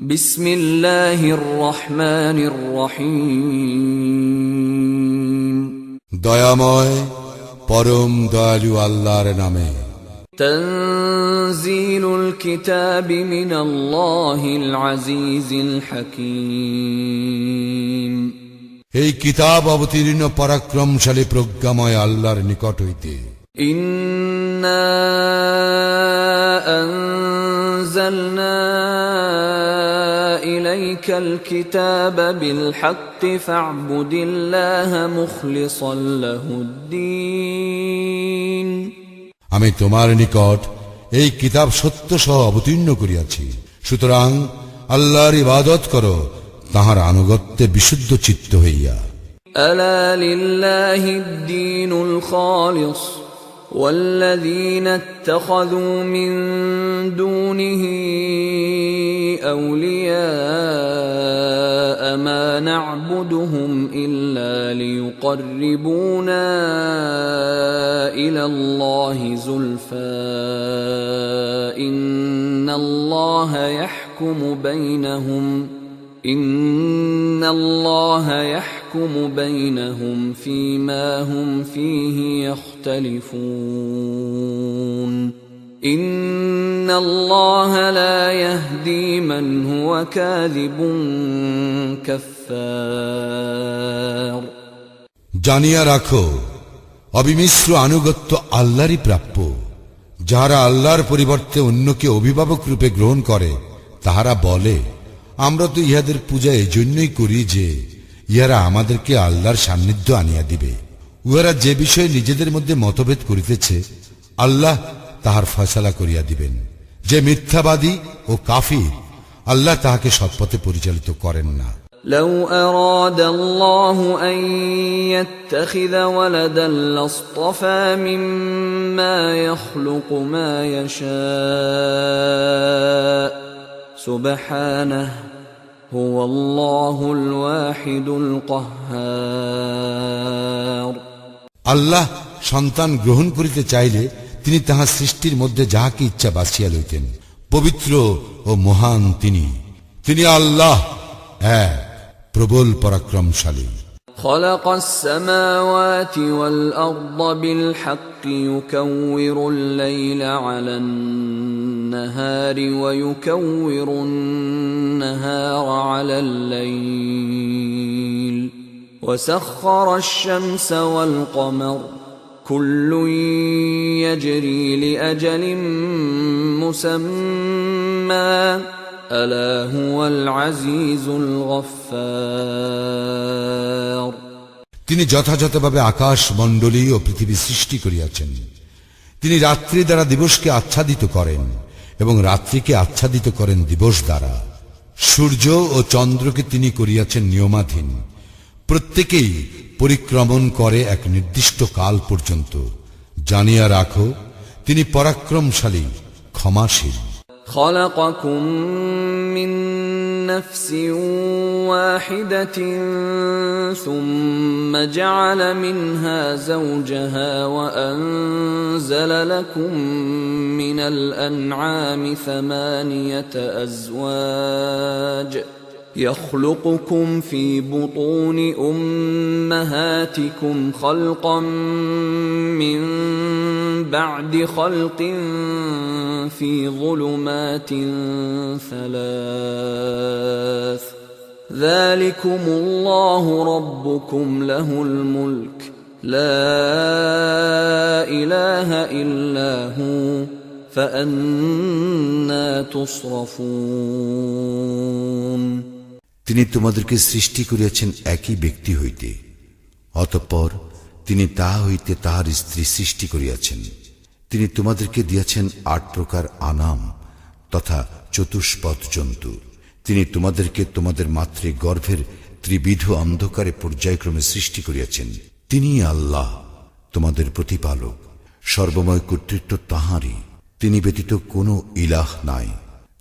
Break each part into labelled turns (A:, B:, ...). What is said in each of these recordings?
A: বিসমিল্লাহির রহমানির রহিম।
B: দয়াময় পরম দয়ালু আল্লাহর নামে।
A: তানজিলুল কিতাবি মিনাল্লাহিল আজিজিল হাকীম।
B: এই কিতাব অবতীর্ণ পরাক্রমশালী প্রজ্ঞাময় আল্লাহর নিকট হইতে।
A: ইন্না আনজালনা ইলাইকাল কিতাবা বিল হাক্কি ফা'বুদিল্লাহা মুখলিসাল লাহুদ্দীন।
B: আমি তোমার নিকট এই কিতাব সত্য সহ অবতীর্ণ করিয়াছি, সুতরাং আল্লাহর ইবাদত করো তাহার আনুগত্যে বিশুদ্ধ চিত্ত হইয়া।
A: আলা লিল্লাহিদ দীনুল খালিস ওয়াল্লাযীনা ইত্তাখাযু মিন দুনিহি আউলিয়া মা না'বুদুহুম ইল্লা লিয়ুকররিবুনা ইলাল্লাহি যুলফা ইন্নাল্লাহা ইয়াহকুমু বাইনাহুম ফীমা হুম ফীহি ইখতালিফুন ইন্নাল্লাহা লা ইয়াহদী মান হুয়া কাযিবুন কাফফার।
B: জানিয়া রাখো, অবিমিশ্র আনুগত্য আল্লাহরই প্রাপ্য। যাহারা আল্লাহর পরিবর্তে অন্যকে অভিভাবক রূপে গ্রহণ করে, তাহারা বলে, আমরা তো ইহাদের পূজা এজন্যই করি যে ইহারা আমাদেরকে আল্লাহর সান্নিধ্য আনিয়া দিবে। উহারা যে বিষয়ে নিজেদের মধ্যে মতভেদ করিতেছে, আল্লাহ তাহার ফয়সালা করিয়া দিবেন। যে মিথ্যাবাদী ও কাফির, আল্লাহ তাহাকে সৎপথে পরিচালিত করেন না।
A: লাউ আরাদাল্লাহু আন ইয়াত্তাখিযা ওয়ালাদান লাসতাফা মিম্মা ইয়াখলুকু মা ইয়াশা সুবহানাহু হুয়াল্লাহুল ওয়াহিদুল কাহ্হার।
B: আল্লাহ সন্তান গ্রহণ করিতে চাইলে তিনি তাহার সৃষ্টির মধ্যে যাহাকে ইচ্ছা বাছিয়া লইতেন। পবিত্র ও মহান তিনি আল্লাহ, এক প্রবল পরাক্রমশালী।
A: খালাকাস সামাওয়াতি ওয়াল আরদা বিল হাক্কি ইউকাউইরুল লাইলা আলান নাহারি ওয়া ইউকাউইরুন নাহারা আলাল লাইল ওয়া সাখখারাশ শামসা ওয়াল কমার কুল্লুন ইয়াজরি লিআজালিন মুসাম্মা আলা হুয়াল আজিজুল গফফার।
B: তিনি যথাযথভাবে আকাশ মণ্ডলী ও পৃথিবী সৃষ্টি করিয়াছেন। তিনি রাত্রি দ্বারা দিবসকে আচ্ছাদিত করেন এবং রাত্রিকে আচ্ছাদিত করেন দিবস দ্বারা। সূর্য ও চন্দ্রকে তিনি করিয়াছেন নিয়মাধীন, প্রত্যেকেই পরিক্রমণ করে এক নির্দিষ্ট কাল পর্যন্ত। জানিয়া রাখো, তিনি পরাক্রমশালী, ক্ষমাশীল।
A: خلقكم من نفس واحدة ثم جعل منها زوجها وأنزل لكم من الأنعام ثمانية أزواج يخلقكم في بطون أمهاتكم خلقا من بعد خلق في ظلمات ثلاث ذلكم الله ربكم له الملك لا إله إلا هو فأنا تصرفون।
C: তিনি তোমাদেরকে সৃষ্টি করিয়াছেন একই ব্যক্তি হইতে, অতঃপর তিনি তাহা হইতে তাহার স্ত্রী সৃষ্টি করিয়াছেন। তিনি তোমাদেরকে দিয়াছেন ৮ প্রকার আনাম তথা চতুষ্পদ জন্তু। তিনি তোমাদেরকে তোমাদের মাতৃ গর্ভের ত্রিবিধ অন্ধকারে পর্যায়ক্রমে সৃষ্টি করিয়াছেন। তিনি আল্লাহ, তোমাদের প্রতিপালক। সর্বময় কর্তৃত্ব তাঁহারই, তিনি ব্যতীত কোনো ইলাহ নাই।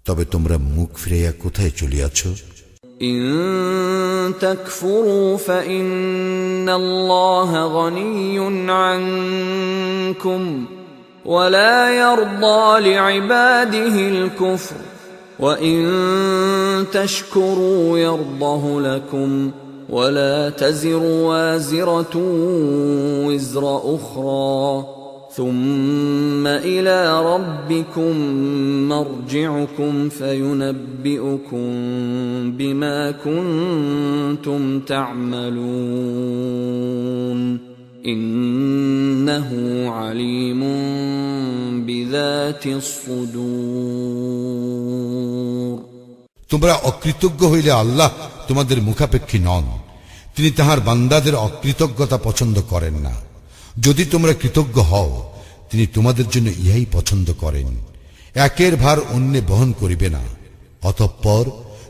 C: তবে তোমরা মুখ ফিরাইয়া কোথায় চলিয়াছ?
A: ইন তাকফুরু ফাইন্নাল্লাহা গনিয়্যুন আনকুম ওয়া লা ইয়ারদা লিইবাদিহিল কুফর وَإِن تَشْكُرُوا يَرْضَهُ لَكُمْ وَلَا تَزِرُ وَازِرَةٌ وِزْرَ أُخْرَى ثُمَّ إِلَى رَبِّكُمْ مَرْجِعُكُمْ فَيُنَبِّئُكُم بِمَا كُنتُمْ تَعْمَلُونَ إِنَّهُ عَلِيمٌ بِذَاتِ الصُّدُورِ।
B: তোমরা অকৃতজ্ঞ হইলে আল্লাহ তোমাদের মুখাপেক্ষী নন। তিনি তাহার বান্দাদের অকৃতজ্ঞতা পছন্দ করেন না। যদি তোমরা কৃতজ্ঞ হও, তিনি তোমাদের জন্য ইহাই পছন্দ করেন। একের ভার অন্যে বহন করিবে না। অতঃপর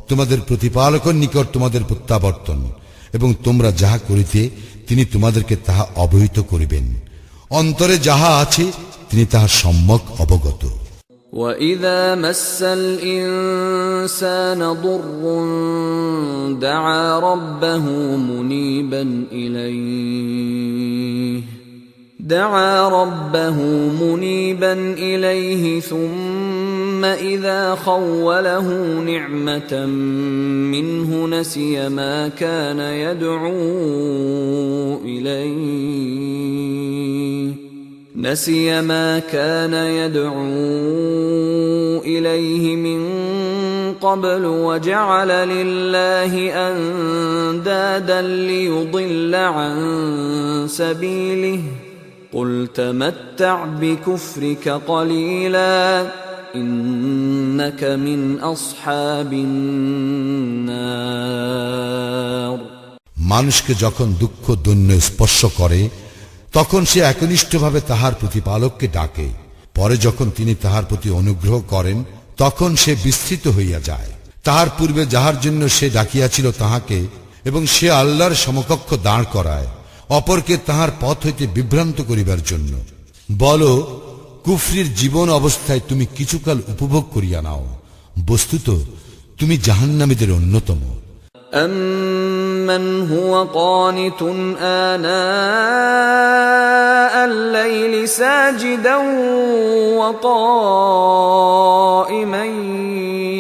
B: তোমাদের প্রতিপালকের নিকট তোমাদের প্রত্যাবর্তন, এবং তোমরা যাহা করিতে তিনি তোমাদেরকে তাহা অবহিত করিবেন। অন্তরে যাহা আছে তিনি তাহার সম্যক অবগত।
A: وَإِذَا مَسَّ الْإِنسَانَ ضُرٌّ دَعَا رَبَّهُ مُنِيبًا إِلَيْهِ ثُمَّ إِذَا خَوَّلَهُ نِعْمَةً مِّنْهُ نَسِيَ مَا كَانَ يَدْعُو إِلَيْهِ مِن قَبْلُ وَجَعَلَ لِلَّهِ أَندَادًا لِّيُضِلَّ عَن سَبِيلِهِ قُلْ تَمَتَّعْ بِكُفْرِكَ قَلِيلًا إِنَّكَ مِنْ أَصْحَابِ النَّارِ।
B: মানুষকে যখন দুঃখ দৈন্য স্পর্শ করে, তখন সে একনিষ্ঠভাবে তাহার প্রতিপালককে ডাকে। পরে যখন তিনি তাহার প্রতি অনুগ্রহ করেন, তখন সে বিস্তৃত হইয়া যায়। তাহার পূর্বে যাহার জন্য সে ডাকিয়াছিল তাহাকে, এবং সে আল্লাহর সমকক্ষ দাঁড় করায়, অপরকে তাহার পথ হইতে বিভ্রান্ত করিবার জন্য। বলো, কুফরির জীবন অবস্থায় তুমি কিছুকাল উপভোগ করিয়া নাও, বস্তুত তুমি জাহান্নামীদের অন্যতম।
A: أَمَّنْ هُوَ قَانِتٌ آنَاءَ اللَّيْلِ سَاجِدًا وَقَائِمًا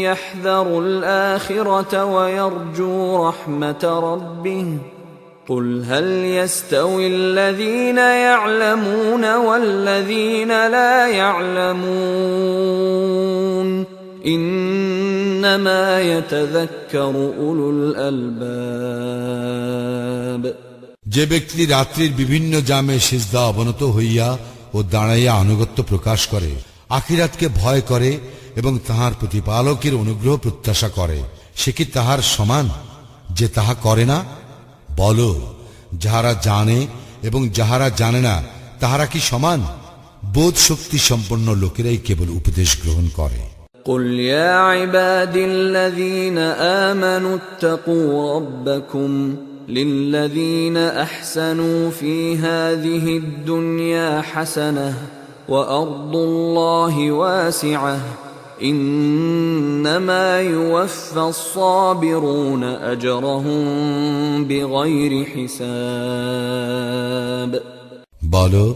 A: يَحْذَرُ الْآخِرَةَ وَيَرْجُو رَحْمَةَ رَبِّهِ قُلْ هَلْ يَسْتَوِي الَّذِينَ يَعْلَمُونَ وَالَّذِينَ لَا يَعْلَمُونَ إِنَّمَا يَتَذَكَّرُ أُولُو الْأَلْبَابِ।
B: যে ব্যক্তি রাত্রির বিভিন্ন জামে সিজদা অবনত হইয়া ও দাঁড়াইয়া আনুগত্য প্রকাশ করে, আখিরাতকে ভয় করে এবং তাহার প্রতিপালকের অনুগ্রহ প্রত্যাশা করে, সে কি তাহার সমান যে তাহা করে না? বলো, যাহারা জানে এবং যাহারা জানে না তাহারা কি সমান? বোধ শক্তি সম্পন্ন লোকেরাই কেবল উপদেশ গ্রহণ করে।
A: قُلْ يَا عِبَادِي الَّذِينَ آمَنُوا اتَّقُوا رَبَّكُمْ لِلَّذِينَ أَحْسَنُوا فِي هَذِهِ الدُّنْيَا حَسَنَةٌ وَأَرْضُ اللَّهِ وَاسِعَةٌ إِنَّمَا يُوَفَّى الصَّابِرُونَ أَجْرَهُم بِغَيْرِ حِسَابٍ।
B: বলো,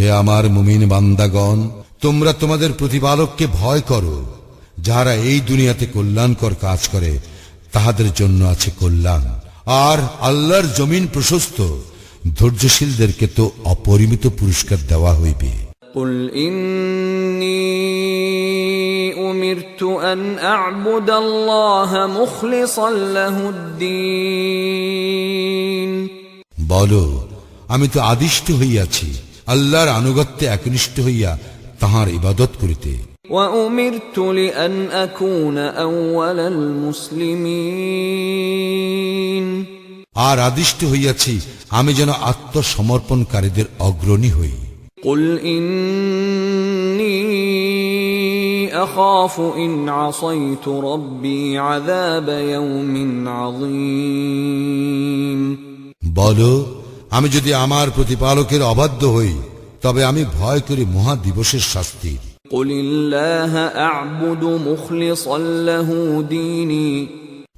B: হে আমার মুমিন বান্দাগণ, তোমরা তোমাদের প্রতিপালককে ভয় করো। যাহারা এই দুনিয়াতে কল্যাণকর কাজ করে তাহাদের জন্য আছে কল্যাণ, আর আল্লাহর জমিন প্রশস্ত। ধৈর্যশীলদেরকে তো অপরিমিত পুরস্কার দেওয়া হইবে।
A: قُلْ إِنِّي أُمِرْتُ أَنْ أَعْبُدَ اللَّهَ مُخْلِصًا لَهُ الدِّينَ।
B: বলো, আমি তো আদিষ্ট হইয়াছি আল্লাহর আনুগত্যে একনিষ্ঠ হইয়া তাহার ইবাদত করিতে।
A: وَأُمِرْتُ لِأَنْ أَكُونَ أَوَّلَ الْمُسْلِمِينَ।
B: আর আদিষ্ট হইয়াছি আমি যেন আত্মসমর্পণকারীদের অগ্রণী হই।
A: قُلْ إِنِّي أَخَافُ إِنْ عَصَيْتُ رَبِّي عَذَابَ يَوْمٍ عَظِيمٍ।
B: বলো, আমি যদি আমার প্রতিপালকের অবাধ্য হই, তবে আমি ভয় করি মহা দিবসের শাস্তির।
A: قُلِ اللَّهَ أَعْبُدُ مُخْلِصًا لَهُ دِينِي।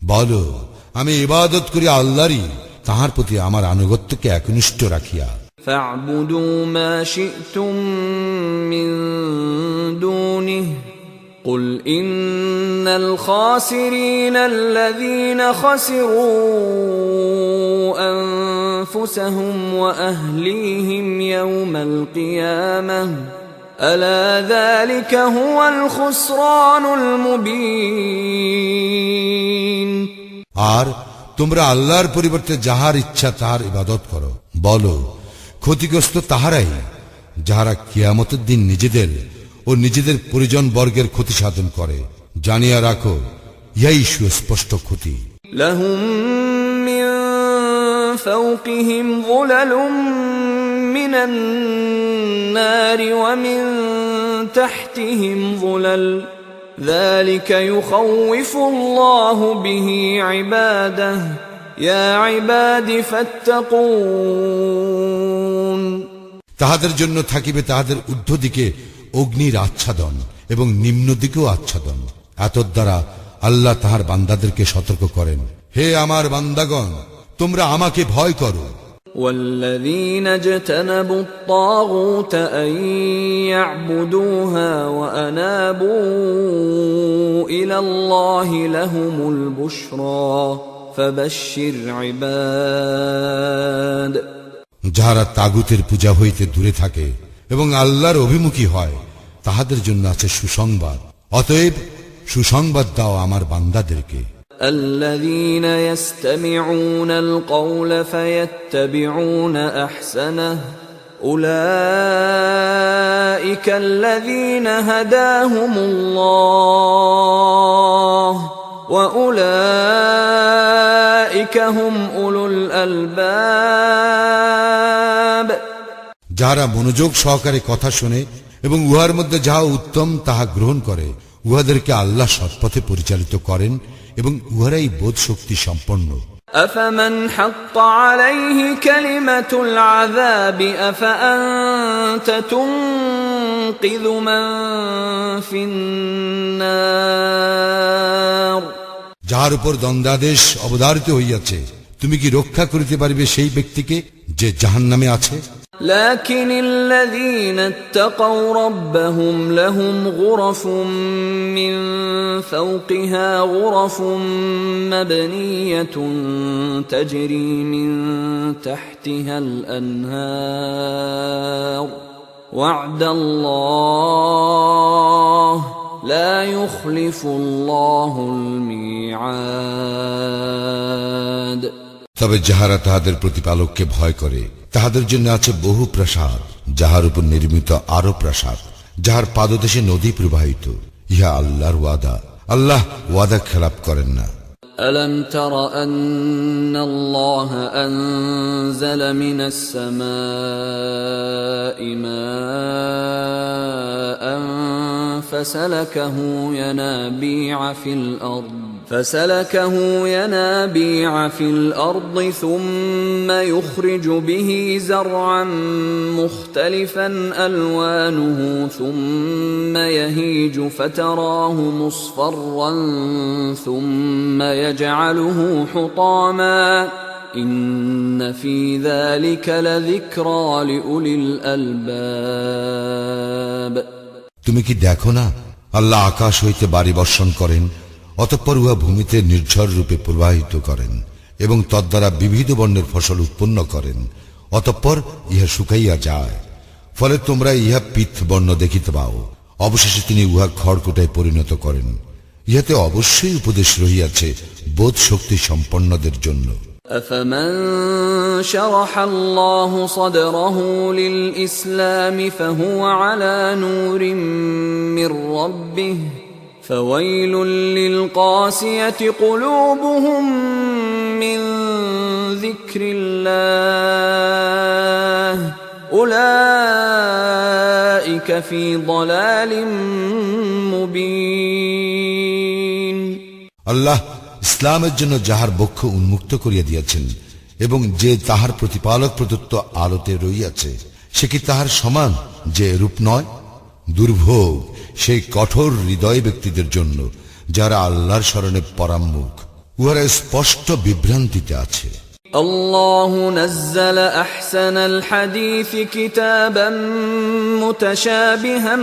B: বলো, আমি ইবাদত করি আল্লাহরই, তাহার প্রতি আমার আনুগত্যকে একনিষ্ঠ রাখিয়া।
A: فَاعْبُدُوا مَا شِئْتُم مِّن دُونِهِ قل إن الخاسرين الذين خسروا أنفسهم وأهليهم يوم القيامة ألا ذلك هو الخسران المبين
B: আর তোমরা আল্লাহর পরিবর্তে যাহার ইচ্ছা তাহার ইবাদত করো। বলো, ক্ষতিগ্রস্ত তাহারাই যাহারা কিয়ামতের দিন নিজেদের ও নিজেদের পরিজন বর্গের ক্ষতি সাধন করে। জানিয়া রাখো, ইহাই সুস্পষ্ট ক্ষতি।
A: لهم من فوقهم ظلل من النار ومن تحتهم ظلل ذلك يخوف الله به عباده يا عباد فاتقون
B: তাহাদের জন্য থাকিবে তাহাদের ঊর্ধ্ব দিকে অগ্নির আচ্ছাদন এবং নিম্ন দিকেও আচ্ছাদন। এতদ দ্বারা আল্লাহ তাহার বান্দাদেরকে সতর্ক করেন, হে আমার বান্দাগণ, তোমরা আমাকে ভয় করো।
A: والذين اجتنبوا الطاغوت أن يعبدوها وأنابوا إلى الله لهم البشرى فبشر عباد
B: যাহারা তাগুতের পূজা হইতে দূরে থাকে এবং আল্লাহর অভিমুখী হয়, তাহাদের জন্য আছে সুসংবাদ। অতএব সুসংবাদ দাও আমার বান্দাদেরকে।
A: الذين يستمعون القول فيتبعون أحسنه أولئك الذين هداهم الله وأولئك هم أولو الألباب
B: যাহারা মনোযোগ সহকারে কথা শুনে এবং উহার মধ্যে যাহা উত্তম তাহা গ্রহণ করে, উহাদেরকে আল্লাহ সৎপথে পরিচালিত করেন এবং উহারাই বোধ শক্তি সম্পন্ন।
A: أفمن حق عليه كلمة العذاب أفأنت تنقذ من في النار
B: যাহার উপর দ্বন্দ্বাদেশ অবধারিত হইয়াছে, তুমি কি রক্ষা করিতে পারিবে সেই ব্যক্তিকে যে জাহান্নামে আছে?
A: لكن الذين اتقوا ربهم لهم غرف من فوقها غرف مبنية تجري من تحتها الأنهار وعد الله لا يخلف الله الميعاد
B: তবে যাহারা তাহাদের প্রতিপালককে ভয় করে, তাহাদের জন্য আছে বহু প্রাসাদ, যাহার উপর নির্মিত আরো প্রাসাদ, যাহার পাদদেশে নদী প্রবাহিত। ইহা আল্লাহর ওয়াদা, আল্লাহ ওয়াদা খেলাপ করেন না।
A: ألم تر أن الله أنزل من السماء ماء فسلكه ينابيع في الأرض ثم يخرج به زرعا مختلفا ألوانه ثم يهيج فتراه مصفرا ثم يجعله حطاما إن في ذلك لذكرى لأولي الألباب
B: তুমি কি দেখো না, আল্লাহ আকাশ হইতে বাড়ি বর্ষণ করেন, অতঃপর উহা ভূমিতে নির্ঝর রূপে প্রবাহিত করেন এবং তদ্বারা বিবিধ বর্ণের ফসল উৎপন্ন করেন, অতঃপর ইহা শুকাইয়া যায়, ফলে তোমরা ইহা পিত্ত বর্ণ দেখিতে পাও। অবশেষে তিনি উহা খড়কুটায় পরিণত করেন। ইহাতে অবশ্যই উপদেশ রহিয়াছে বোধ শক্তি সম্পন্নদের জন্য।
A: أفمن شرح الله صدره للإسلام فهو على نور من ربه فويل للقاسية قلوبهم من ذكر الله أولئك في ضلال مبين
B: আল্লাহ ইসলামের জন্য যাহার বক্ষ উন্মুক্ত করিয়া দিয়াছেন এবং যে তাহার প্রতিপালক প্রদত্ত আলোতে রইয়াছে, সে কি তাহার সমান যে রূপ নয়? দুর্ভোগ সেই কঠোর হৃদয় ব্যক্তিদের জন্য যারা আল্লাহর শরণে পরাম্মুখ, উহারা স্পষ্ট বিভ্রান্তিতে আছে।
A: الله نزل أحسن الحديث كتابا متشابها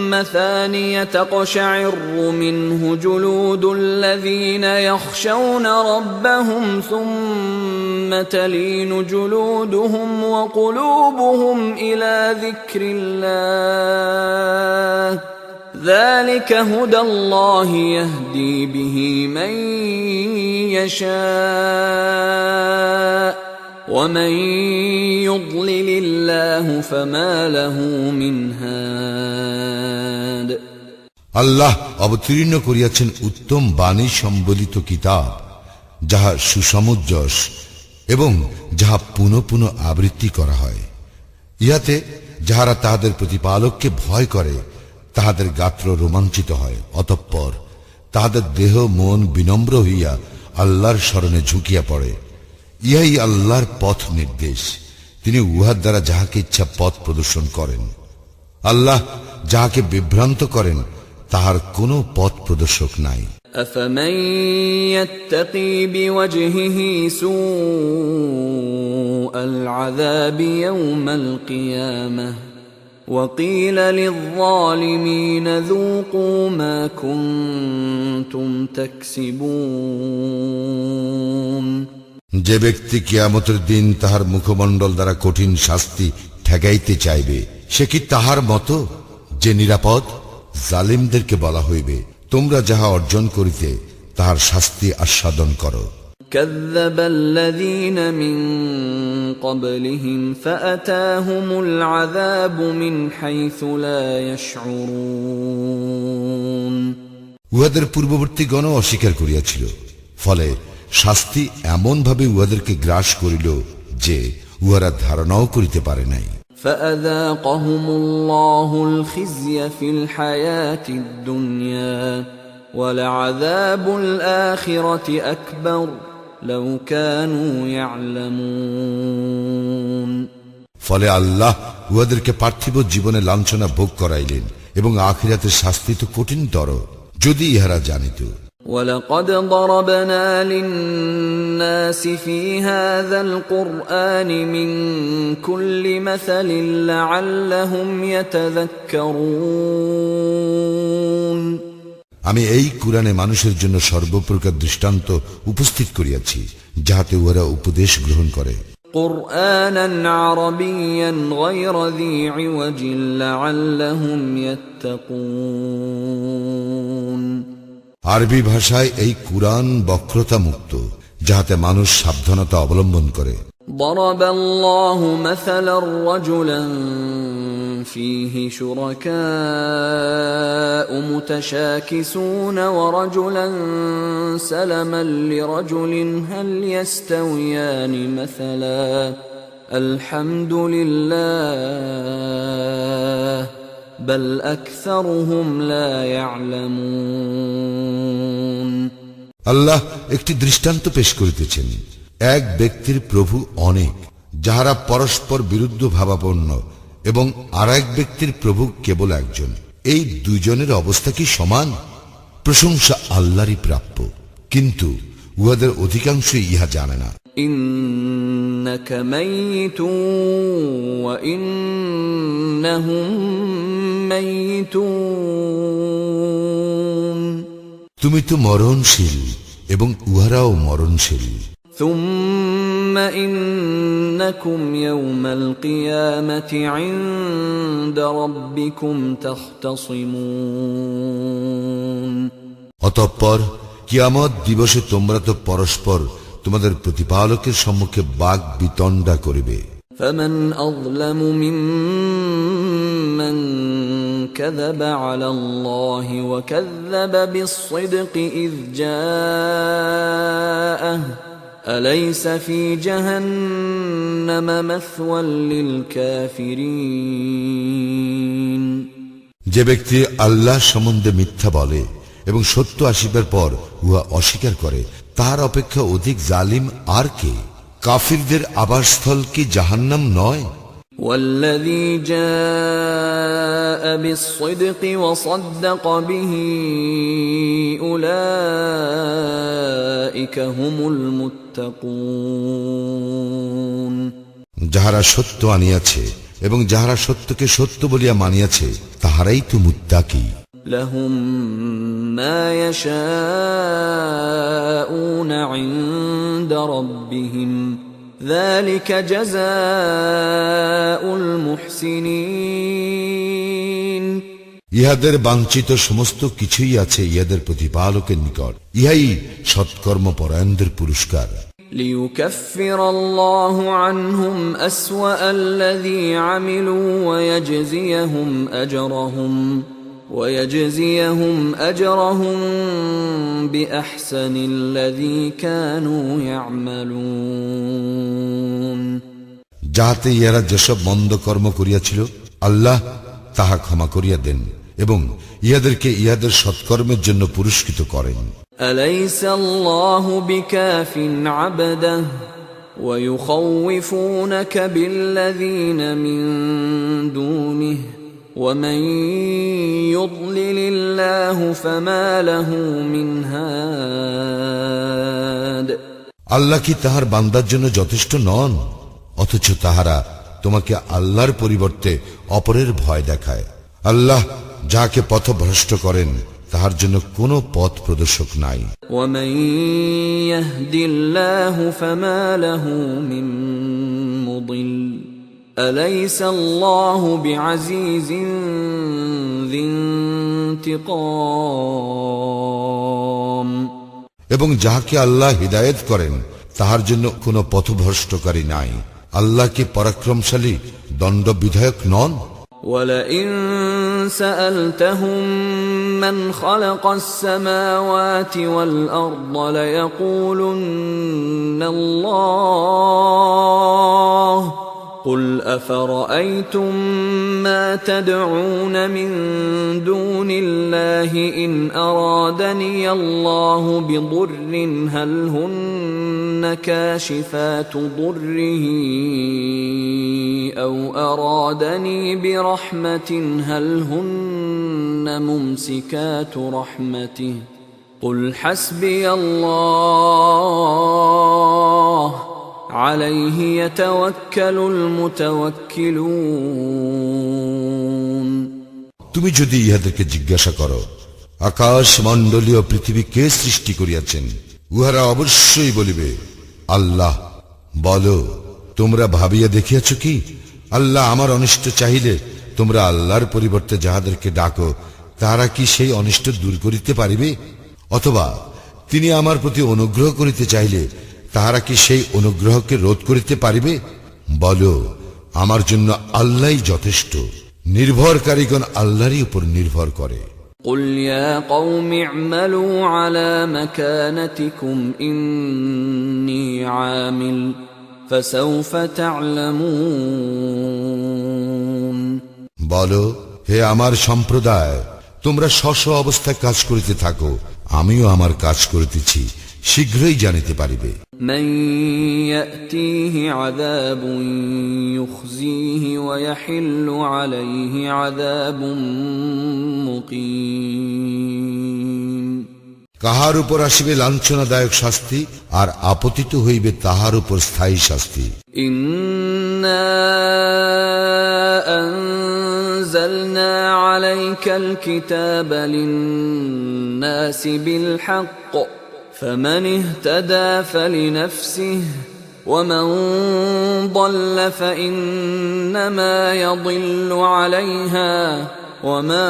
A: مثانية تقشعر منه جلود الذين يخشون ربهم ثم تلين جلودهم وقلوبهم إلى ذكر الله ذلك هدى الله يهدي به من يشاء ومن يضلل الله فما له من هاد
B: আল্লাহ অবতীর্ণ করিয়াছেন উত্তম বাণী সম্বলিত কিতাব, যাহা সুসমঞ্জস এবং যাহা পুনঃ পুনঃ আবৃত্তি করা হয়। ইহাতে যাহারা তাহাদের প্রতিপালককে ভয় করে তাহাদের গাত্র রোমাঞ্চিত হয়, অতঃপর তাহাদের দেহ মন বিনম্র হইয়া আল্লাহর শরণে ঝুঁকিয়া পড়ে। ইহাই আল্লাহর পথ নির্দেশ, তিনি উহার দ্বারা যাহাকে ইচ্ছা পথ প্রদর্শন করেন। আল্লাহ যাহাকে বিভ্রান্ত করেন তাহার কোনো পথ প্রদর্শক নাই।
A: أفمن يتقي بوجهه سوء العذاب يوم القيامة وقيل للظالمين ذوقوا ما كنتم تكسبون
B: যে ব্যক্তি কিয়ামতের দিন তাহার মুখমণ্ডল দ্বারা কঠিন শাস্তি ঠেকাইতে চাইবে, সে কি তাহার মতো যে নিরাপদ? জালিমদেরকে বলা হইবে, তোমরা যাহা অর্জন করিতে তাহার শাস্তি আস্বাদন করো।
A: كذب الذين من قبلهم فأتاهم العذاب من حيث لا يشعرون
B: উহাদের পূর্ববর্তীগণও অস্বীকার করিয়াছিল, ফলে শাস্তি এমন ভাবে উহাদেরকে গ্রাস করিল যে উহারা ধারণাও করিতে পারে নাই।
A: فأذاقهم الله الخزي في الحياة الدنيا ولعذاب الآخرة أكبر لو كانوا يعلمون
B: ফলে আল্লাহ উহাদেরকে পার্থিব জীবনে লাঞ্ছনা ভোগ করাইলেন এবং আখিরাতের শাস্তি তো কঠিনতর, যদি ইহারা জানিত।
A: ولقد ضربنا للناس في هذا القرآن من كل مثل لعلهم يتذكرون
B: আমি এই কুরআনে মানুষের জন্য সর্বপ্রকার দৃষ্টান্ত উপস্থিত করিয়াছি, যাহাতে উহারা উপদেশ গ্রহণ করে।
A: قرآنا عربيا غير ذي عوج لعلهم يتقون
B: আরবি ভাষায় এই কুরআন বক্রতা মুক্ত, যাহাতে মানুষ সাবধানতা অবলম্বন করে।
A: ضرب الله مثلا رجلا فيه شركاء متشاكسون ورجلا سلما لرجل هل يستويان مثلا الحمد لله بل أكثرهم لا يعلمون
B: আল্লাহ একটি দৃষ্টান্ত পেশ করিতেছেন। এক ব্যক্তির প্রভু অনেক, যাহারা পরস্পর বিরুদ্ধ ভাবাপন্ন, এবং আর এক ব্যক্তির প্রভু কেবল একজন। এই দুইজনের অবস্থা কি সমান? প্রশংসা আল্লাহরই প্রাপ্য, কিন্তু উহাদের অধিকাংশই ইহা জানে না।
A: ইন্নাকা মাইতুন ওয়া ইন্নাহুম মাইতুন
B: তুমি তো মরণশীল এবং উহারাও মরণশীল।
A: ثم إنكم يوم القيامة عند ربكم تختصمون
B: অতঃপর কিয়ামত দিবসে তোমরা তো পরস্পর তোমাদের প্রতিপালকের সম্মুখে বাগ বিতণ্ডা করিবে।
A: فمن أظلم ممن كذب على الله وكذب بالصدق إذ جاءه أليس في جهنم مثوى للكافرين
B: যে ব্যক্তি আল্লাহ সম্বন্ধে মিথ্যা বলে এবং সত্য আসিবার পর উহা অস্বীকার করে, তার অপেক্ষা অধিক জালিম আর কে? কাফিরদের আবাসস্থল কি জাহান্নাম নয়?
A: والذي جاء بالصدق وصدق به أولئك أولئك هم المتقون
B: যাহারা সত্য আনিয়াছে এবং যাহারা সত্যকে সত্য বলিয়া মানিয়াছে তাহারাই তো মুত্তাকি।
A: لهم ما يشاءون عند ربهم ذلك جزاء المحسنين
B: ইহাদের বাঞ্ছিত সমস্ত কিছুই আছে ইহাদের প্রতিপালকের নিকট, ইহাই সৎকর্ম পরায়ণদের পুরস্কার।
A: ليكفر الله عنهم أسوأ الذي عملوا ويجزيهم أجرهم بأحسن الذي كانوا يعملون
B: যাহাতে ইহারা যেসব মন্দ কর্ম করিয়াছিল আল্লাহ তাহা ক্ষমা করিয়া দেন এবং ইহাদেরকে ইহাদের সৎকর্মের জন্য পুরস্কৃত করেন।
A: أليس الله بكاف عبده ويخوفونك بالذين من دونه ومن يضلل الله فما له من هاد
B: আল্লাহ কি তাহার বান্দার জন্য যথেষ্ট নন, অথচ তাহারা তোমাকে আল্লাহর পরিবর্তে অপরের ভয় দেখায়। আল্লাহ যাকে পথভ্রষ্ট করেন তাহার জন্য কোনো পথ প্রদর্শক নাই।
A: ومن يهد الله فما له من مضل أليس الله بعزيز ذي انتقام
B: এবং যাহাকে আল্লাহ হিদায়েত করেন তাহার জন্য কোনো পথভ্রষ্টকারী নাই। আল্লাহ কি পরাক্রমশালী দণ্ড বিধায়ক নন?
A: ولئن سألتهم من خلق السماوات والأرض ليقولن الله قل أفرأيتم ما تدعون من دون الله إن أرادني الله بضر هل هن كاشفات ضره أو أرادني برحمة هل هن ممسكات رحمته قل حسبي الله عليه يتوكل المتوكلون
B: তুমি যদি ইহাদেরকে জিজ্ঞাসা করো আকাশ মণ্ডলীয় পৃথিবী কে সৃষ্টি করিয়াছেন, উহারা অবশ্যই বলিবে আল্লাহ। বলো, তোমরা ভাবিয়া দেখিয়াছ কি আল্লাহ আমার অনিষ্ট চাহিলে তোমরা আল্লাহর পরিবর্তে যাহাদেরকে ডাকো তারা কি সেই অনিষ্ট দূর করিতে পারিবে? অথবা তিনি আমার প্রতি অনুগ্রহ করিতে চাইলে তাহারা কি সেই অনুগ্রহকে রোধ করিতে পারিবে? বলো, আমার জন্য আল্লাহই যথেষ্ট, নির্ভরকারীগণ আল্লাহরই উপর নির্ভর করে।
A: قل يا قوم اعملوا على مكانتكم إني عامل فسوف تعلمون
B: বলো, হে আমার সম্প্রদায়, তোমরা স্ব অবস্থায় কাজ করিতে থাকো, আমিও আমার কাজ করিতেছি, শীঘ্রই জানিতে পারিবে।
A: من يأتيه عذاب يخزيه ويحل عليه عذاب مقيم
B: কাহার উপর আসিবে লাঞ্ছনাদায়ক শাস্তি আর আপতিত হইবে তাহার উপর স্থায়ী শাস্তি।
A: إنا أنزلنا عليك الكتاب للناس بالحق فمن اهتدى فلنفسه ومن ضل فإنما يضل عليها وما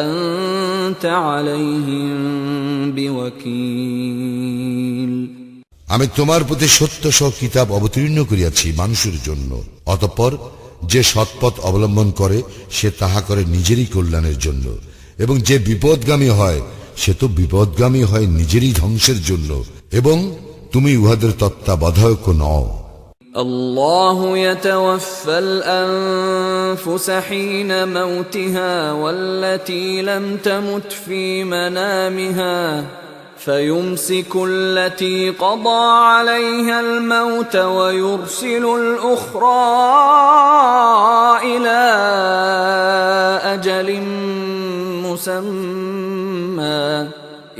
A: أنت عليهم بوكيل
B: আমি তোমার প্রতি সত্য সহ কিতাব অবতীর্ণ করিয়াছি মানুষের জন্য, অতঃপর যে সৎপথ অবলম্বন করে সে তাহা করে নিজেরই কল্যাণের জন্য, এবং যে বিপদগামী হয় সে তো বিপদগামী হয় নিজেরই ধ্বংসের জন্য, এবং তুমি উহাদের তত্ত্বাবধায়ক নও।
A: الله يتوفى الأنفس حين موتها والتي لم تمت في منامها فيمسك التي قضى عليها الموت ويرسل الأخرى إلى أجل مسمى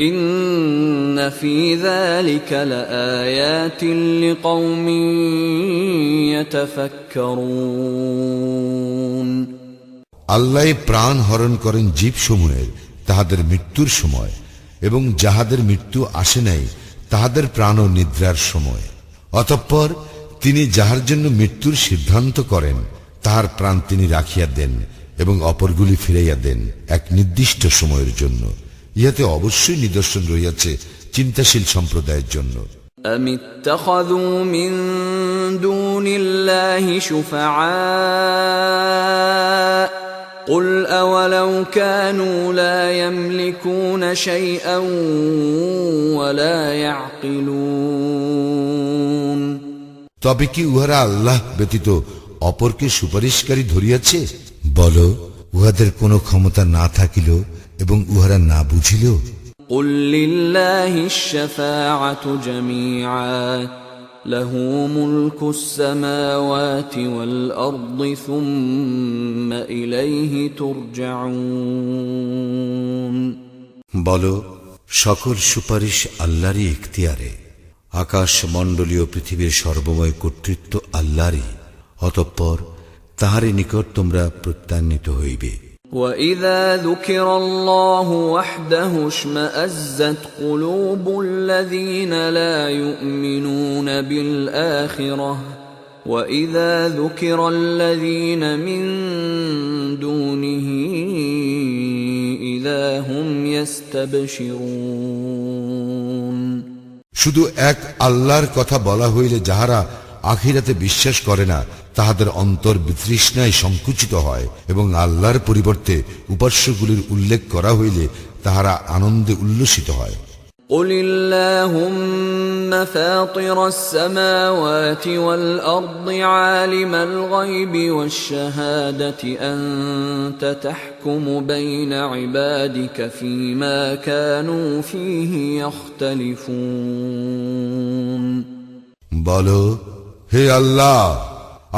A: إن في ذلك لآيات لقوم يتفكرون
B: আল্লাহ প্রাণ হরণ করেন জীবসমূহের তাহাদের মৃত্যুর সময়, এবং যাহাদের মৃত্যু আসে নাই তাহাদের প্রাণও নিদ্রার সময়। অতঃপর তিনি যাহার জন্য মৃত্যুর সিদ্ধান্ত করেন তাহার প্রাণ তিনি রাখিয়া দেন এবং অপরগুলি ফিরাইয়া দেন এক নির্দিষ্ট সময়ের জন্য। ইহাতে অবশ্যই নিদর্শন রহিয়াছে চিন্তাশীল সম্প্রদায়ের জন্য।
A: أم اتخذوا من دون الله شفعاء قل أولو كانوا لا يملكون شيئا ولا يعقلون
B: তবে কি উহারা আল্লাহ ব্যতীত অপরকে সুপারিশকারী ধরিয়াছে? বলো, উহাদের কোনো ক্ষমতা না থাকিল এবং উহারা না বুঝিল।
A: قل لله الشفاعة جميعا له ملك السماوات والأرض ثم إليه ترجعون
C: বলো, সকল সুপারিশ আল্লাহরই ইখতিয়ারে। আকাশ মণ্ডলীয় পৃথিবীর সর্বময় কর্তৃত্ব আল্লাহরই, অতঃপর তাহারই নিকট তোমরা প্রত্যান্বিত হইবে।
A: وَإِذَا ذُكِرَ اللَّهُ وَحْدَهُ اشْمَأَزَّتْ قُلُوبُ الَّذِينَ لَا يُؤْمِنُونَ بِالْآخِرَةِ وَإِذَا ذُكِرَ الَّذِينَ مِن دُونِهِ إِذَا هُمْ يَسْتَبْشِرُونَ
B: শুধু এক আল্লাহর কথা বলা হইলে যাহারা আখিরাতে বিশ্বাস করে না তাহাদের অন্তর বিতৃষ্ণায় সংকুচিত হয়, এবং আল্লাহর পরিবর্তে উপাস্যগুলির উল্লেখ করা হইলে তাহারা আনন্দে উল্লসিত হয়।
A: قُلِ اللَّهُمَّ فَاطِرَ السَّمَاوَاتِ وَالْأَرْضِ عَالِمَ الْغَيْبِ وَالشَّهَادَةِ أَنْتَ تَحْكُمُ بَيْنَ عِبَادِكَ فِيمَا كَانُوا فِيهِ يَخْتَلِفُونَ
B: বলো, হে আল্লাহ,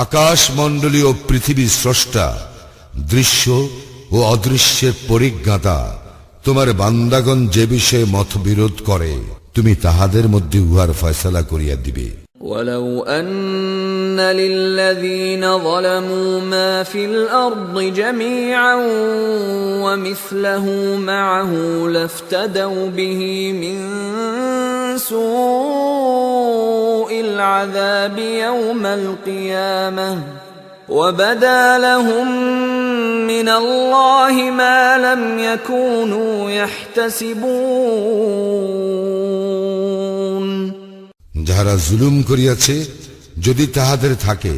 B: আকাশ মণ্ডলী ও পৃথিবীর স্রষ্টা, দৃশ্য ও অদৃশ্যের পরিজ্ঞাতা, তোমার বান্দাগণ যে বিষয়ে মতবিরোধ করে তুমি তাহাদের মধ্যে উহার ফয়সালা করিয়া দিবে।
A: وَلَوْ أَنَّ لِلَّذِينَ ظَلَمُوا مَا فِي الْأَرْضِ جَمِيعًا وَمِثْلَهُ مَعَهُ لَافْتَدَوْا بِهِ مِنْ سُوءِ الْعَذَابِ يَوْمَ الْقِيَامَةِ وَبَدَا لَهُم مِّنَ اللَّهِ مَا لَمْ يَكُونُوا يَحْتَسِبُونَ
B: যাহারা জুলুম করিয়াছে, যদি তাহাদের থাকে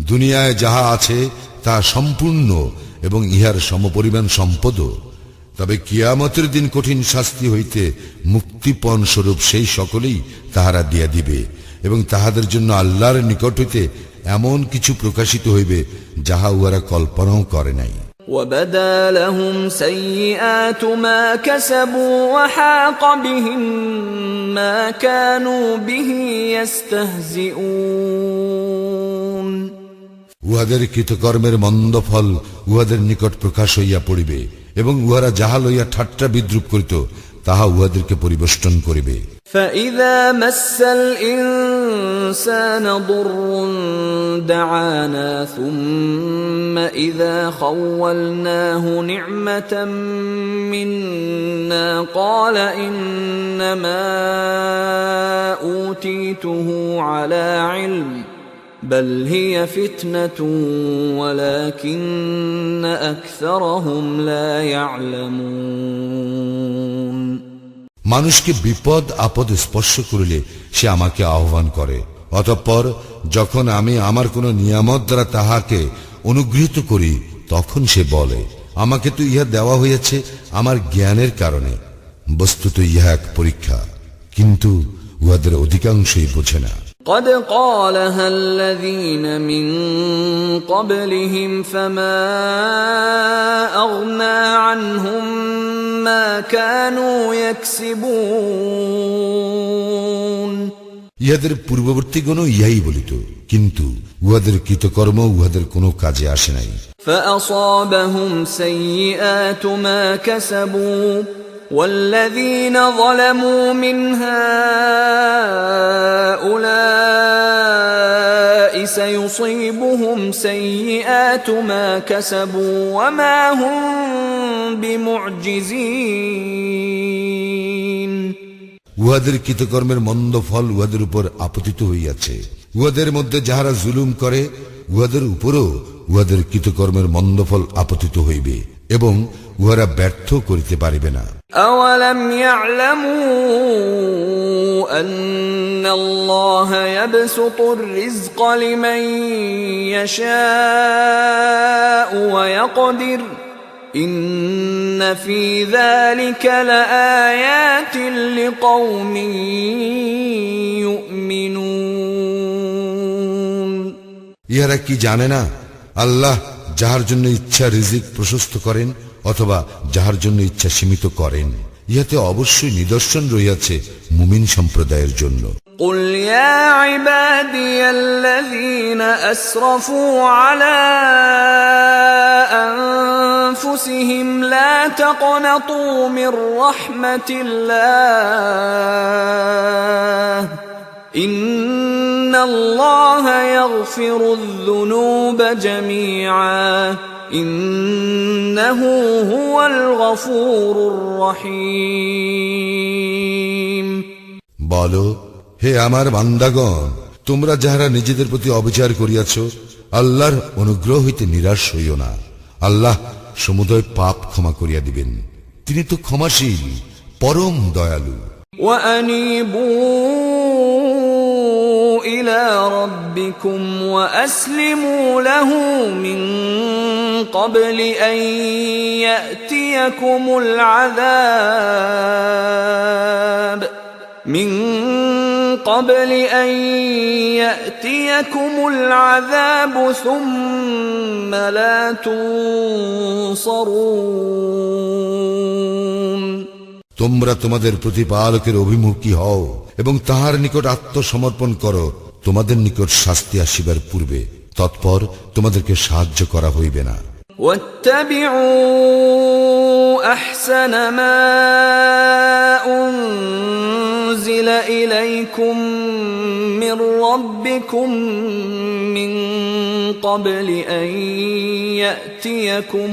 B: দুনিয়ায় যাহা আছে তাহা সম্পূর্ণ এবং ইহার সমপরিমাণ সম্পদও, তবে কিয়ামতের দিন কঠিন শাস্তি হইতে মুক্তিপণ স্বরূপ সেই সকলেই তাহারা দিয়া দিবে, এবং তাহাদের জন্য আল্লাহর নিকট হইতে এমন কিছু প্রকাশিত হইবে যাহা উহারা কল্পনাও করে নাই।
A: وَبَدَا لَهُمْ سَيِّئَاتُ مَا كَسَبُوا وَحَاقَ بِهِم مَّا كَانُوا بِهِ يَسْتَهْزِئُونَ
B: উহাদের কৃতকর্মের মন্দ ফল উহাদের নিকট প্রকাশ হইয়া পড়িবে, এবং উহারা যাহা লইয়া ঠাট্টা বিদ্রুপ করিত তাহা উহাদেরকে পরিবেষ্টন করিবে।
A: فَإِذَا مَسَّ الْإِنسَانَ ضُرٌّ دَعَانَا ثُمَّ إِذَا خَوَّلْنَاهُ نِعْمَةً مِنَّا قَالَ إِنَّمَا أُوتِيتُهُ عَلَى عِلْمٍ بَلْ هِيَ فِتْنَةٌ وَلَكِنَّ أَكْثَرَهُمْ لَا يَعْلَمُونَ
B: মানুষকে বিপদ আপদ স্পর্শ করিলে সে আমাকে আহ্বান করে, অতঃপর যখন আমি আমার কোন নিয়ামত দ্বারা তাহাকে অনুগৃহীত করি তখন সে বলে, আমাকে তো ইহা দেওয়া হইয়াছে আমার জ্ঞানের কারণে। বস্তুত ইহা এক পরীক্ষা, কিন্তু উহাদের অধিকাংশই বোঝে না।
A: قد قالها الذين من قبلهم فما أغنى عنهم ما كانوا يكسبون
B: ইহাদের পূর্ববর্তীগণও ইহাই বলিত, কিন্তু উহাদের কৃতকর্ম উহাদের কোনো কাজে আসে নাই।
A: فأصابهم سيئات ما كسبوا والذين ظلموا من هؤلاء سيصيبهم سيئات ما كسبوا وما هم بمعجزين
B: উহাদের কৃতকর্মের মন্দ ফল উহাদের উপর আপতিত হইয়াছে। উহাদের মধ্যে যাহারা জুলুম করে উহাদের উপরও উহাদের কৃতকর্মের মন্দ ফল আপতিত হইবে এবং উহারা ব্যর্থ করিতে পারিবে না।
A: أولم يعلموا أن الله يبسط الرزق لمن يشاء ويقدر إن في ذلك لآيات لقوم يؤمنون
B: ইহারা কি জানে না আল্লাহ যাহার জন্য ইচ্ছা রিজিক প্রশস্ত করেন অথবা যাহার জন্য ইচ্ছা সীমিত করেন? ইহাতে অবশ্যই নিদর্শন রহিয়াছে মুমিন সম্প্রদায়ের জন্য।
A: قل يا عبادي الذين أسرفوا على أنفسهم لا تقنطوا من رحمة الله إن الله يغفر الذنوب جميعا إنه هو الغفور الرحيم
B: বলো, হে আমার বান্দাগণ, তোমরা যাহারা নিজেদের প্রতি অবিচার করিয়াছ, আল্লাহর অনুগ্রহ হইতে নিরাশ হইও না। আল্লাহ সমুদয় পাপ ক্ষমা করিয়া দিবেন, তিনি তো ক্ষমাশীল, পরম দয়ালু।
A: وأنيبوا إلى ربكم وأسلموا له من قبل أن يأتيكم العذاب ثم لا تنصرون
B: তোমরা তোমাদের প্রতিপালকের অভিমুখী হও এবং তাহার নিকট আত্মসমর্পণ করো তোমাদের নিকট শাস্তি আসিবার পূর্বে, তৎপর তোমাদেরকে সাহায্য করা হইবে না।
A: واتبعوا أحسن ما أنزل إليكم من ربكم من قبل أن يأتيكم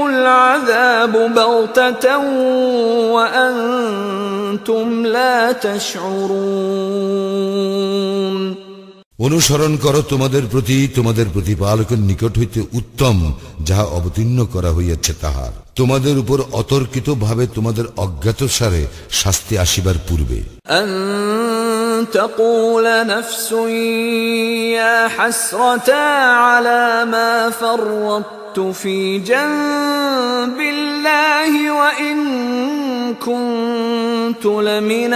A: العذاب بغتة وأنتم لا تشعرون
B: অনুসরণ করো তোমাদের প্রতি তোমাদের প্রতিপালকের নিকট হইতে উত্তম যাহা অবতীর্ণ করা হইয়াছে তাহার, তোমাদের উপর অতর্কিত ভাবে তোমাদের অজ্ঞাতসারে শাস্তি আসিবার পূর্বে।
A: أن تقول نفس يا حسرتا على ما فرطت في جنب الله وإن كنت لمن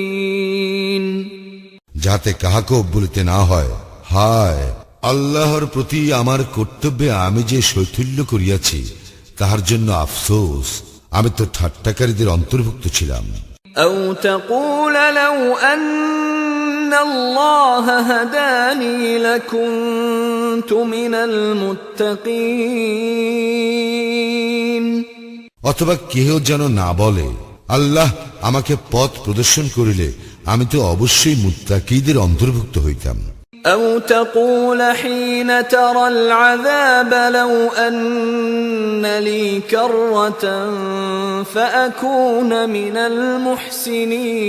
A: الساخرين
B: যাতে কাহাকেও বলিতে না হয়, হায় আল্লাহর প্রতি আমার কর্তব্যে আমি যে শৈথিল্য করিয়াছি তাহার জন্য আফসোস, আমি তো ঠাট্টাকারীদের অন্তর্ভুক্ত ছিলাম।
A: أو تقول لو أن الله هداني لكنت من المتقين
B: অথবা কেহ যেন না বলে, আল্লাহ আমাকে পথ প্রদর্শন করিলে আমি তো অবশ্যই মুত্তাকীদের অন্তর্ভুক্ত হইতাম।
A: أو تقول حين ترى العذاب لو أن لي كرة فأكون من المحسنين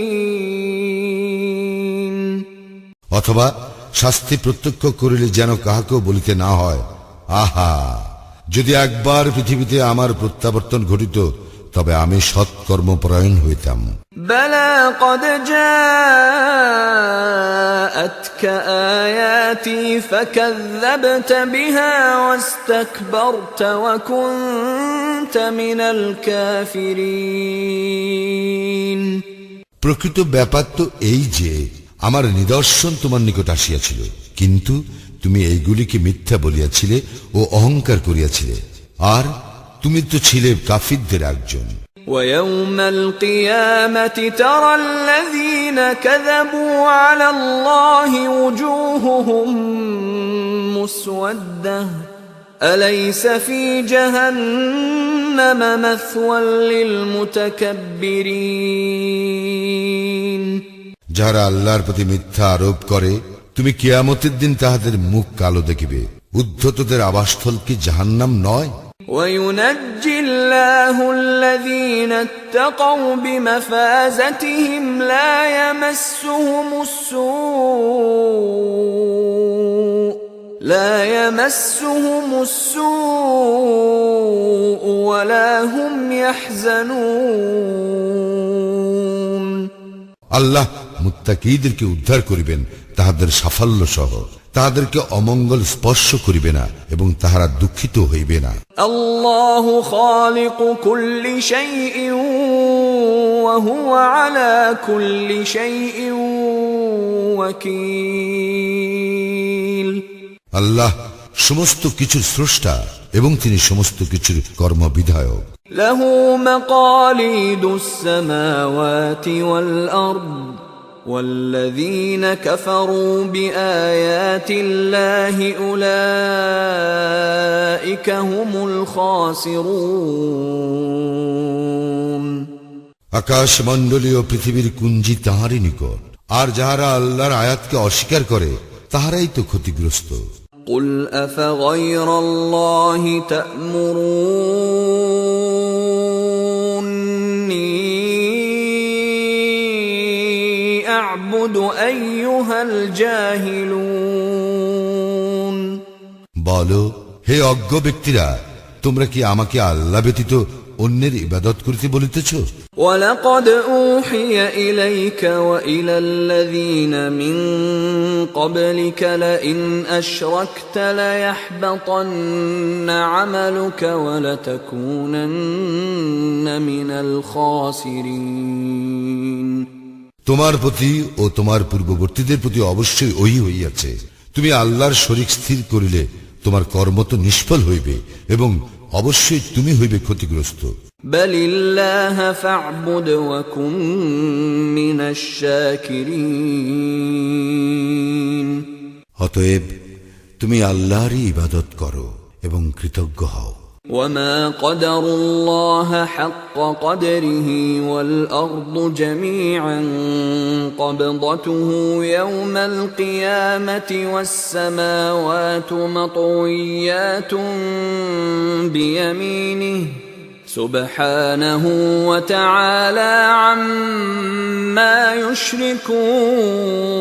B: অথবা শাস্তি প্রত্যক্ষ করিলে যেন কাহাকেও বলিতে না হয়, আহা যদি একবার পৃথিবীতে আমার প্রত্যাবর্তন ঘটিত তবে আমি সৎকর্মপরায়ণ হইতাম।
A: بلى قد جاءتك آياتي فكذبت بها واستكبرت وكنت من الكافرين
B: প্রকৃত ব্যাপার তো এই যে আমার নিদর্শন তোমার নিকট আসিয়াছিল, কিন্তু তুমি এইগুলিকে মিথ্যা বলিয়াছিলে ও অহংকার করিয়াছিলে, আর তুমি তো ছিলে কাফিরদের একজন।
A: ويوم القيامة ترى الذين الذين كذبوا على الله وجوههم مسودة أليس في جهنم مثوى للمتكبرين
B: যারা আল্লাহর প্রতি মিথ্যা আরোপ করে তুমি কিয়ামতের দিন তাহাদের মুখ কালো দেখিবে উদ্ধতদের আবাসস্থল কি জাহান্নাম নয়
A: وينجي الله الذين اتقوا بمفازتهم لا يمسهم السوء ولا هم يحزنون
B: আল্লাহ মুত্তাকীদেরকে উদ্ধার করিবেন তাহাদের সাফল্য সহ তাহাদেরকে অমঙ্গল স্পর্শ করিবে না এবং তাহারা দুঃখিত হইবে না
A: الله خالق كل شيء وهو على كل شيء وكيل
B: আল্লাহ সমস্ত কিছুর স্রষ্টা এবং তিনি সমস্ত কিছুর কর্মবিধায়ক
A: له مقاليد السماوات والأرض والذين كفروا بآيات الله أولئك هم الخاسرون
B: আকাশ মণ্ডলী ও পৃথিবীর কুঞ্জি তাহারই নিকট আর যাহারা আল্লাহর আয়াতকে অস্বীকার করে তাহারাই তো ক্ষতিগ্রস্ত
A: قل أفغير الله تأمروني أعبد أيها الجاهلون
B: বলো হে অজ্ঞ ব্যক্তিরা তোমরা কি আমাকে আল্লাহ ব্যতীত অন্যের ইবাদত করিতে বলিতেছ
A: ولقد أوحي إليك وإلى الذين من قبلك لئن أشركت ليحبطن عملك ولتكونن من الخاسرين
B: তোমার প্রতি ও তোমার পূর্ববর্তীদের প্রতি অবশ্যই ওই হইয়াছে তুমি আল্লাহর শরীক স্থির করিলে তোমার কর্ম তো নিষ্ফল হইবে এবং অবশ্যই তুমি হইবে ক্ষতিগ্রস্ত
A: بل الله فاعبد وكن من الشاكرين
C: অতএব তুমি আল্লাহরই ইবাদত করো এবং কৃতজ্ঞ হও
A: وما قدر الله حق قدره والأرض جميعا قبضته يوم القيامة والسماوات مطويات بيمينه سبحانه وتعالى عما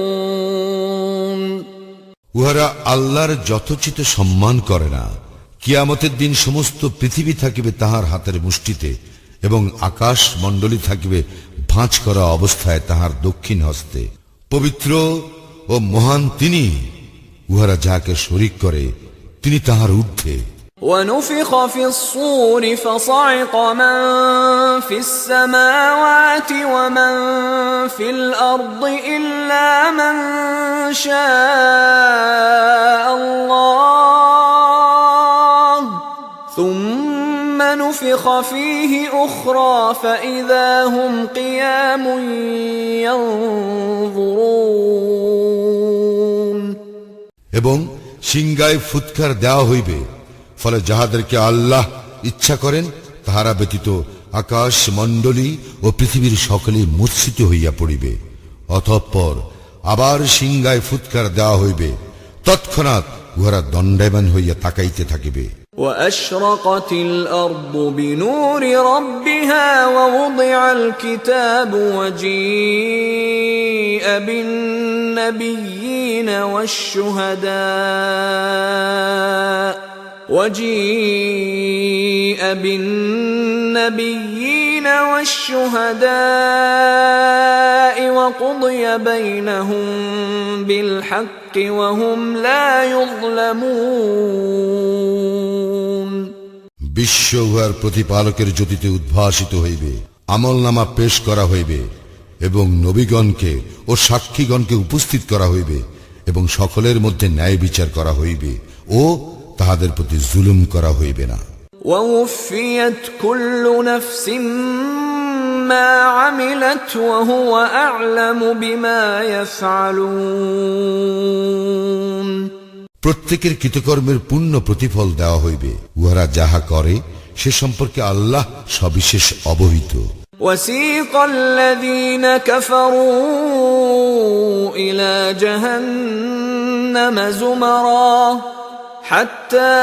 A: يشركون
B: উহারা আল্লাহর যথোচিত সম্মান করে না কিয়ামতের দিন সমস্ত পৃথিবী থাকিবে তাহার হাতের মুষ্টিতে এবং আকাশ মণ্ডলী থাকিবে ভাঁজ করা অবস্থায় তাহার দক্ষিণ হস্তে পবিত্র ও মহান তিনি উহারা যাকে শরীক করে তিনি তাহার ঊর্ধ্বে
A: ونفخ في الصور فصعق من في السماوات ومن في الأرض إلا من شاء الله ثم نفخ فيه أخرى فإذا هم قيام ينظرون
B: এবং সিংগায় ফুৎকার দেওয়া হইবে ফলে যাহাদেরকে আল্লাহ ইচ্ছা করেন তাহারা ব্যতীত আকাশ মণ্ডলী ও পৃথিবীর সকলেই মূর্ছিত হইয়া পড়িবে অতঃপর আবার সিংগায় ফুৎকার দেওয়া হইবে তৎক্ষণাৎ উহারা দণ্ডায়মান হইয়া তাকাইতে থাকিবে
A: وأشرقت الأرض بنور ربها ووضع الكتاب وجيء بالنبيين والشهداء وقضي بينهم بالحق وهم لا يظلمون
B: বিশ্ব উহার প্রতিপালকের জ্যোতিতে উদ্ভাসিত হইবে আমলনামা পেশ করা হইবে এবং নবীগণকে ও সাক্ষীগণকে উপস্থিত করা হইবে এবং সকলের মধ্যে ন্যায় বিচার করা হইবে ও তাহাদের প্রতি জুলুম করা হইবে না
A: ووفيت كل نفس ما كسبت وهم لا يظلمون. ما عملت وهو أعلم بما يفعلون
B: প্রত্যেকের কৃতকর্মের পূর্ণ প্রতিফল দেওয়া হইবে, উহারা যাহা করে সে সম্পর্কে আল্লাহ সবিশেষ অবহিত।
A: وسيق الذين كفروا إلى جهنم زمرا حتى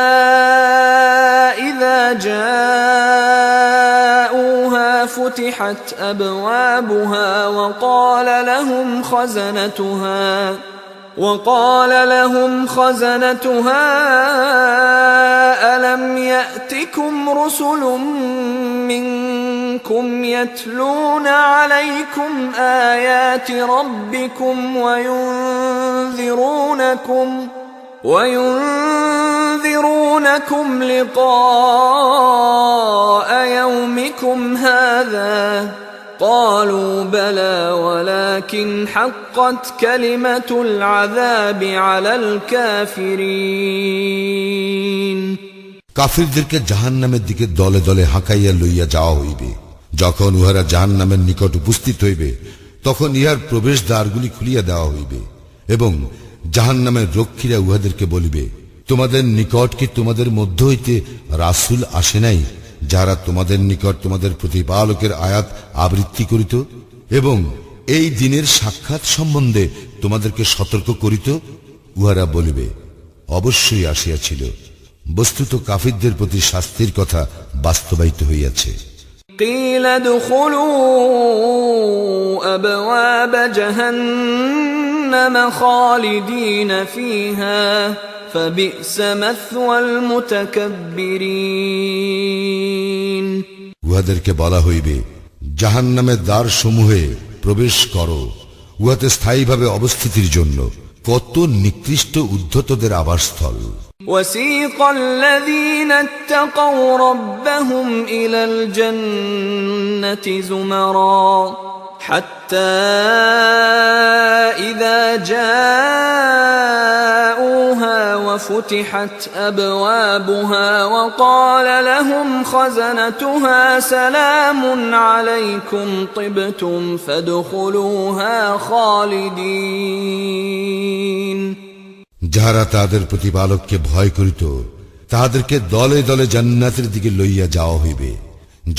A: إذا جاءوها فتحت أبوابها وقال لهم خزنتها ألم يأتكم رسل منكم يتلون عليكم آيات ربكم وينذرونكم لقاء يومكم هذا قالوا بلى ولكن حقت كلمة العذاب على الكافرين
B: কাফিরদেরকে জাহান্নামের দিকে দলে দলে হাঁকাইয়া লইয়া যাওয়া হইবে। যখন উহারা জাহান্নামের নিকট উপস্থিত হইবে তখন ইহার প্রবেশ দ্বারগুলি খুলিয়া দেওয়া হইবে এবং জাহান্নামের রক্ষীরা উহাদেরকে বলিবে, তোমাদের নিকট কি তোমাদের মধ্য হইতে রাসূল আসে নাই, যারা তোমাদের নিকট তোমাদের প্রতিপালকের আয়াত আবৃত্তি করিত এবং এই দিনের সাক্ষাৎ সম্বন্ধে তোমাদেরকে সতর্ক করিত? উহারা বলিবে, অবশ্যই আসিয়াছিল। বস্তুত কাফিরদের প্রতি শাস্তির কথা বাস্তবায়িত হইয়াছে।
A: قيل ادخلوا أبواب جهنم خالدين فيها فبئس مثوى المتكبرين
B: উহাদেরকে বলা হইবে, জাহান্নামের দ্বার সমূহে প্রবেশ করো, উহাতে স্থায়ীভাবে অবস্থিতির জন্য কত নিকৃষ্ট উদ্ধতদের আবাসস্থল।
A: وسيق الذين اتقوا ربهم إلى الجنة زمرا حتى إذا جاءوها وفتحت أبوابها وقال لهم خزنتها سلام عليكم طبتم فادخلوها خالدين
B: যাহারা তাদের প্রতিপালককে ভয় করিত তাহাদেরকে দলে দলে জান্নাতের দিকে লইয়া যাওয়া হইবে।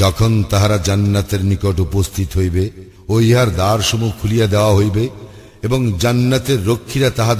B: যখন তাহারা জান্নাতের নিকট উপস্থিত হইবে ও ইহার দ্বারসমূহ খুলিয়া দেওয়া হইবে এবং জান্নাতের রক্ষীরা তাহাদের